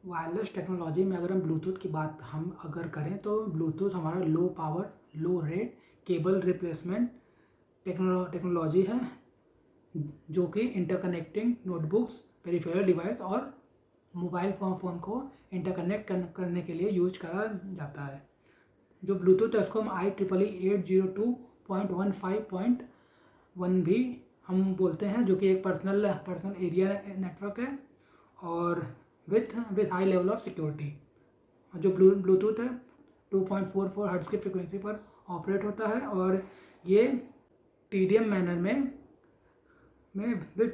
Wireless technology में अगर हम ब्लूटूथ की बात हम अगर करें तो ब्लूटूथ हमारा लो पावर, लो रेट केबल रिप्लेसमेंट टेक्नोलॉजी है, जो कि इंटरकनेक्टिंग नोटबुक्स, पेरिफेरल डिवाइस और मोबाइल फ़ोन को इंटरकनेक्ट करने के लिए यूज करा जाता है। जो ब्लूटूथ है उसको हम IEEE 802.15.1 भी हम बोलते हैं, जो कि एक पर्सनल एरिया नेटवर्क है और with high level of security. जो ब्लूटूथ है 2.44 हर्ट्ज की फ्रिक्वेंसी पर ऑपरेट होता है और ये TDM मैनर में with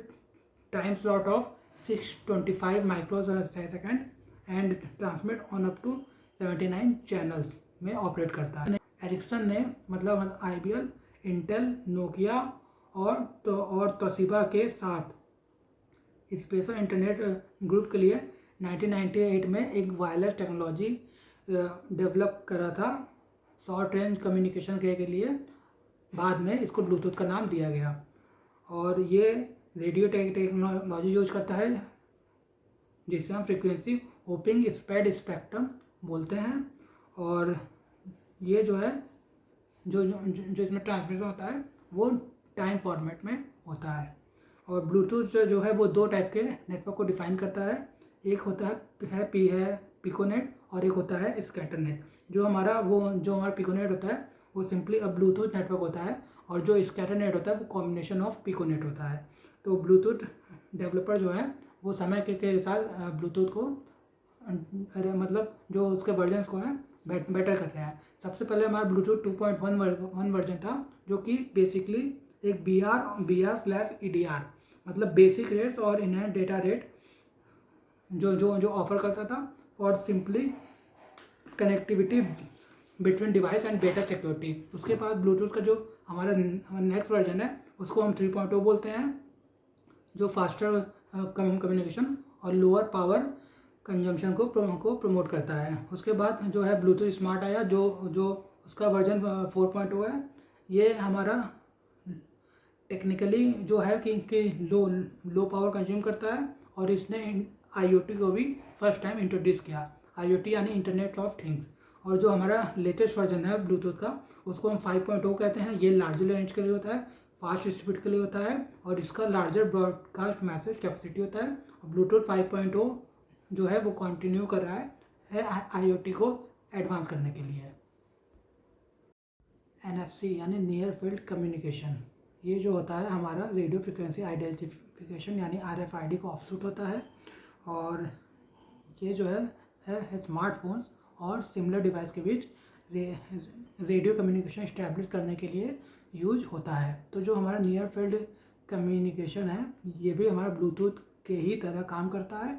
time slot of 625 microsecond and transmit on up to 79 channels में ऑपरेट करता है। एरिक्सन ने मतलब IBM, इंटेल, नोकिया और तोशिबा के साथ स्पेशल इंटरनेट ग्रुप के लिए 1998 में एक वायरलेस टेक्नोलॉजी डेवलप करा था शॉर्ट रेंज कम्युनिकेशन के लिए। बाद में इसको ब्लूटूथ का नाम दिया गया और ये रेडियो टेक्नोलॉजी यूज करता है, जिसे हम फ्रीक्वेंसी होपिंग स्प्रेड स्पेक्ट्रम बोलते हैं। और ये जो है जो इसमें ट्रांसमिशन होता है वो टाइम फॉर्मेट में होता है। और ब्लूटूथ जो है वो दो टाइप के नेटवर्क को डिफाइन करता है। एक होता है पिकोनेट और एक होता है स्कैटरनेट। जो हमारा पिकोनेट होता है वो सिंपली अब ब्लूटूथ नेटवर्क होता है और जो स्कैटरनेट होता है वो कॉम्बिनेशन ऑफ पिकोनेट होता है। तो ब्लूटूथ डेवलपर जो है वो समय के साथ ब्लूटूथ को मतलब जो उसके वर्जन्स को है बेटर कर रहा है। सबसे पहले हमारा ब्लूटूथ 2.1 वर्जन था, जो कि बेसिकली एक BR/EDR मतलब बेसिक रेट्स और इनहैंस डेटा रेट जो ऑफर करता था और simply connectivity between device and better security. उसके बाद ब्लूटूथ का जो हमारा नेक्स्ट वर्जन है उसको हम 3.0 बोलते हैं, जो फास्टर कम्युनिकेशन और लोअर पावर कंजम्पशन को प्रमोट करता है। उसके बाद जो है ब्लूटूथ स्मार्ट आया, जो उसका वर्जन 4.0 है। ये हमारा टेक्निकली जो है कि लो पावर कंज्यूम करता है और इसने IoT को भी फर्स्ट टाइम इंट्रोड्यूस किया। IoT यानी इंटरनेट ऑफ थिंग्स। और जो हमारा लेटेस्ट वर्जन है ब्लूटूथ का उसको हम 5.0 कहते हैं। ये लार्जर रेंज के लिए होता है, फास्ट स्पीड के लिए होता है और इसका लार्जर ब्रॉडकास्ट मैसेज कैपेसिटी होता है। और ब्लूटूथ 5.0 जो है वो कंटिन्यू कर रहा है IoT को एडवांस करने के लिए। NFC यानी नियर फील्ड कम्युनिकेशन, ये जो होता है हमारा रेडियो फ्रिक्वेंसी आइडेंटिफिकेशन यानी RFID का ऑफशूट होता है। और ये जो है स्मार्टफोन्स और सिमिलर डिवाइस के बीच रेडियो कम्युनिकेशन इस्टेब्लिश करने के लिए यूज होता है। तो जो हमारा नियर फील्ड कम्युनिकेशन है ये भी हमारा ब्लूटूथ के ही तरह काम करता है,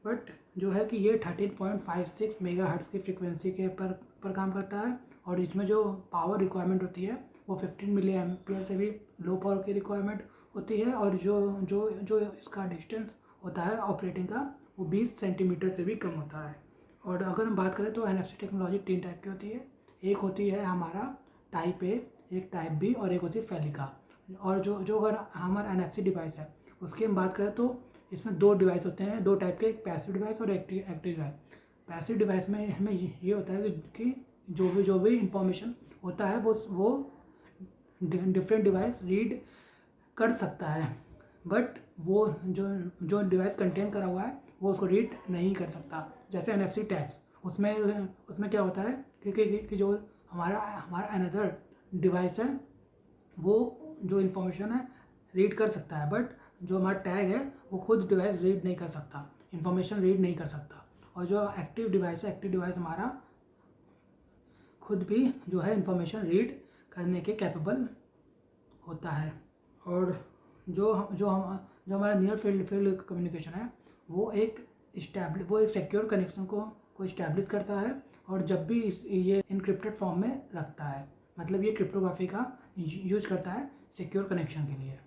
बट जो है कि ये 13.56 मेगाहर्ट्ज़ की फ्रिक्वेंसी के पर काम करता है। और इसमें जो पावर रिक्वायरमेंट होती है वो 15 मिली एम्पियर से भी लो पावर की रिक्वायरमेंट होती है। और जो इसका डिस्टेंस होता है ऑपरेटिंग का वो 20 सेंटीमीटर से भी कम होता है। और अगर हम बात करें तो NFC टेक्नोलॉजी 3 टाइप की होती है। एक होती है हमारा टाइप A, एक टाइप B और एक होती है फेलिका। और जो अगर हमारा NFC डिवाइस है उसकी हम बात करें तो इसमें दो डिवाइस होते हैं, दो टाइप के, एक पैसिव डिवाइस और एक्टिव डिवाइस। पैसिव डिवाइस में हमें ये होता है कि जो भी इंफॉर्मेशन होता है वो डिफरेंट डिवाइस रीड कर सकता है, बट वो जो डिवाइस कंटेन करा हुआ है वो उसको रीड नहीं कर सकता। जैसे NFC टैग्स, उसमें क्या होता है कि जो हमारा अनदर डिवाइस है वो जो इंफॉर्मेशन है रीड कर सकता है, बट जो हमारा टैग है वो खुद डिवाइस रीड नहीं कर सकता, इंफॉर्मेशन रीड नहीं कर सकता। और जो एक्टिव डिवाइस हमारा खुद भी जो है इंफॉर्मेशन रीड करने के कैपेबल होता है। और जो हमारा नियर फील्ड कम्युनिकेशन है वो एक सिक्योर कनेक्शन को इस्टेब्लिश करता है और जब भी ये इनक्रिप्टेड फॉर्म में रखता है, मतलब ये क्रिप्टोग्राफी का यूज करता है सिक्योर कनेक्शन के लिए।